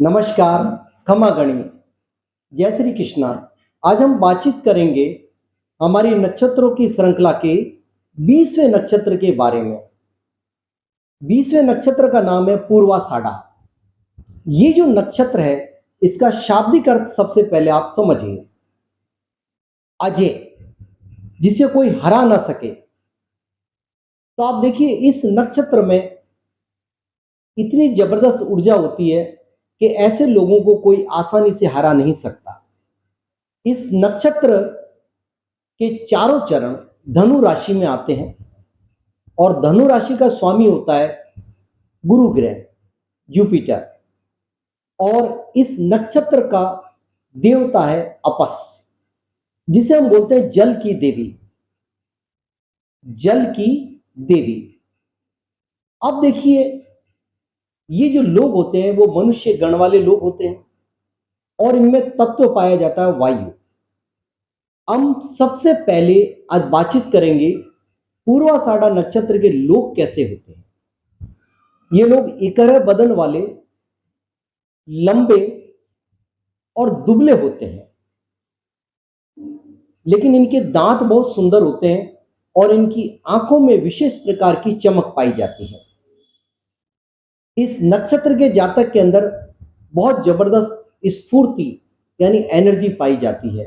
नमस्कार, खमा गणिए, जय श्री कृष्णा। आज हम बातचीत करेंगे हमारी नक्षत्रों की श्रृंखला के 20वें नक्षत्र के बारे में। 20वें नक्षत्र का नाम है पूर्वाषाढ़ा। ये जो नक्षत्र है, इसका शाब्दिक अर्थ सबसे पहले आप समझिए। अजय, जिसे कोई हरा ना सके। तो आप देखिए, इस नक्षत्र में इतनी जबरदस्त ऊर्जा होती है कि ऐसे लोगों को कोई आसानी से हरा नहीं सकता। इस नक्षत्र के चारों चरण धनु राशि में आते हैं और धनु राशि का स्वामी होता है गुरु ग्रह जुपिटर, और इस नक्षत्र का देवता है अपस, जिसे हम बोलते हैं जल की देवी। जल की देवी। अब देखिए, ये जो लोग होते हैं वो मनुष्य गण वाले लोग होते हैं और इनमें तत्व पाया जाता है वायु। हम सबसे पहले आज बातचीत करेंगे पूर्वाषाढ़ा नक्षत्र के लोग कैसे होते हैं। ये लोग इकहरे बदन वाले, लंबे और दुबले होते हैं, लेकिन इनके दांत बहुत सुंदर होते हैं और इनकी आंखों में विशेष प्रकार की चमक पाई जाती है। इस नक्षत्र के जातक के अंदर बहुत जबरदस्त स्फूर्ति यानी एनर्जी पाई जाती है,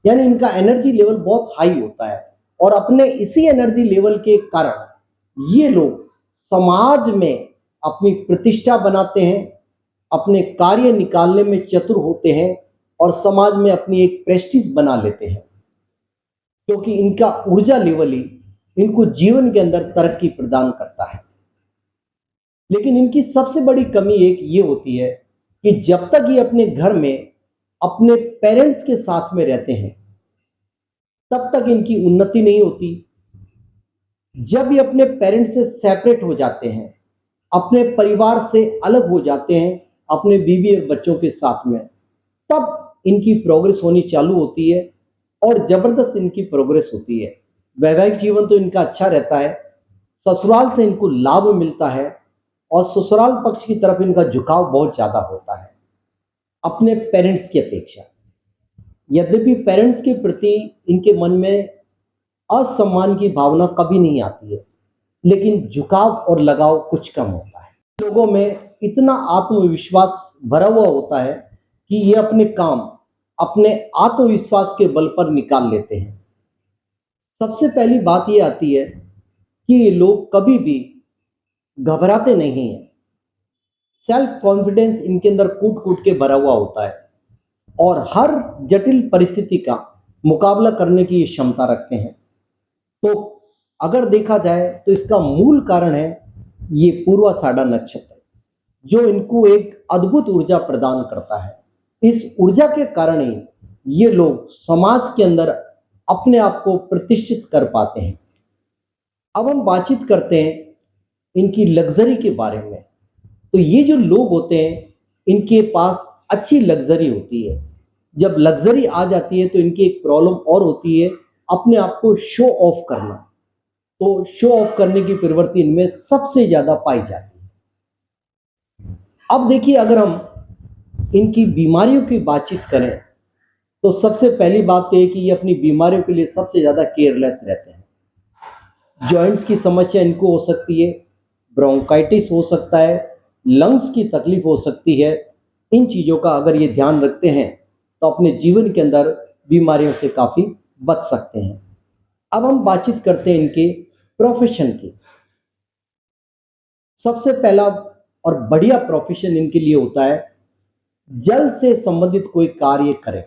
यानी इनका एनर्जी लेवल बहुत हाई होता है और अपने इसी एनर्जी लेवल के कारण ये लोग समाज में अपनी प्रतिष्ठा बनाते हैं, अपने कार्य निकालने में चतुर होते हैं और समाज में अपनी एक प्रेस्टीज बना लेते हैं, क्योंकि इनका ऊर्जा लेवल ही इनको जीवन के अंदर तरक्की प्रदान करता है। लेकिन इनकी सबसे बड़ी कमी एक ये होती है कि जब तक ये अपने घर में अपने पेरेंट्स के साथ में रहते हैं, तब तक इनकी उन्नति नहीं होती। जब ये अपने पेरेंट्स से सेपरेट हो जाते हैं, अपने परिवार से अलग हो जाते हैं, अपने बीवी और बच्चों के साथ में, तब इनकी प्रोग्रेस होनी चालू होती है और जबरदस्त इनकी प्रोग्रेस होती है। वैवाहिक जीवन तो इनका अच्छा रहता है, ससुराल से इनको लाभ मिलता है और ससुराल पक्ष की तरफ इनका झुकाव बहुत ज्यादा होता है अपने पेरेंट्स की अपेक्षा। यद्यपि पेरेंट्स के प्रति इनके मन में असम्मान की भावना कभी नहीं आती है, लेकिन झुकाव और लगाव कुछ कम होता है। लोगों में इतना आत्मविश्वास भरा हुआ होता है कि ये अपने काम अपने आत्मविश्वास के बल पर निकाल लेते हैं। सबसे पहली बात ये आती है कि ये लोग कभी भी घबराते नहीं हैं। सेल्फ कॉन्फिडेंस इनके अंदर कूट कूट के भरा हुआ होता है और हर जटिल परिस्थिति का मुकाबला करने की क्षमता रखते हैं। तो अगर देखा जाए तो इसका मूल कारण है ये पूर्वाषाढ़ा नक्षत्र, जो इनको एक अद्भुत ऊर्जा प्रदान करता है। इस ऊर्जा के कारण ही ये लोग समाज के अंदर अपने आप को प्रतिष्ठित कर पाते हैं। अब हम बातचीत करते हैं इनकी लग्जरी के बारे में। तो ये जो लोग होते हैं, इनके पास अच्छी लग्जरी होती है। जब लग्जरी आ जाती है तो इनकी एक प्रॉब्लम और होती है, अपने आप को शो ऑफ करना। तो शो ऑफ करने की प्रवृत्ति इनमें सबसे ज्यादा पाई जाती है। अब देखिए, अगर हम इनकी बीमारियों की बातचीत करें तो सबसे पहली बात तो है कि ये अपनी बीमारियों के लिए सबसे ज्यादा केयरलेस रहते हैं। जॉइंट्स की समस्या इनको हो सकती है, ब्रोंकाइटिस हो सकता है, लंग्स की तकलीफ हो सकती है। इन चीज़ों का अगर ये ध्यान रखते हैं तो अपने जीवन के अंदर बीमारियों से काफ़ी बच सकते हैं। अब हम बातचीत करते हैं इनके प्रोफेशन की। सबसे पहला और बढ़िया प्रोफेशन इनके लिए होता है जल से संबंधित कोई कार्य करें।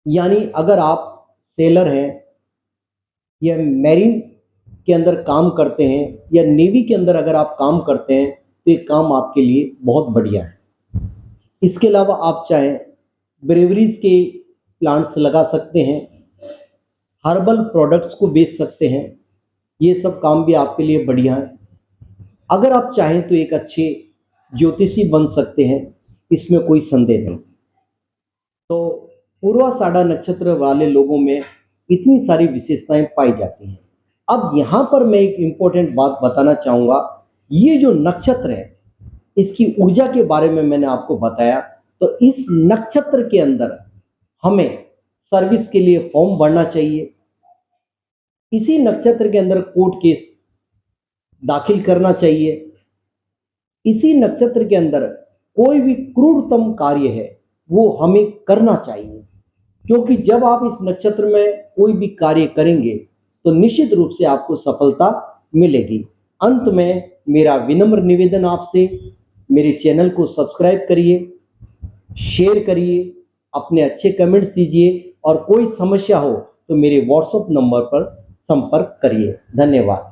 यानी अगर आप सेलर हैं या मैरीन के अंदर काम करते हैं या नेवी के अंदर अगर आप काम करते हैं तो ये काम आपके लिए बहुत बढ़िया है। इसके अलावा आप चाहें ब्रेवरीज के प्लांट्स लगा सकते हैं, हर्बल प्रोडक्ट्स को बेच सकते हैं। ये सब काम भी आपके लिए बढ़िया है। अगर आप चाहें तो एक अच्छे ज्योतिषी बन सकते हैं, इसमें कोई संदेह नहीं। तो पूर्वाषाढ़ा नक्षत्र वाले लोगों में इतनी सारी विशेषताएं पाई जाती हैं। अब यहाँ पर मैं एक इम्पोर्टेंट बात बताना चाहूँगा। ये जो नक्षत्र है, इसकी ऊर्जा के बारे में मैंने आपको बताया। तो इस नक्षत्र के अंदर हमें सर्विस के लिए फॉर्म भरना चाहिए। इसी नक्षत्र के अंदर कोर्ट केस दाखिल करना चाहिए। इसी नक्षत्र के अंदर कोई भी क्रूरतम कार्य है वो हमें करना चाहिए, क्योंकि जब आप इस नक्षत्र में कोई भी कार्य करेंगे तो निश्चित रूप से आपको सफलता मिलेगी। अंत में मेरा विनम्र निवेदन आपसे, मेरे चैनल को सब्सक्राइब करिए, शेयर करिए, अपने अच्छे कमेंट्स दीजिए और कोई समस्या हो तो मेरे व्हाट्सएप नंबर पर संपर्क करिए। धन्यवाद।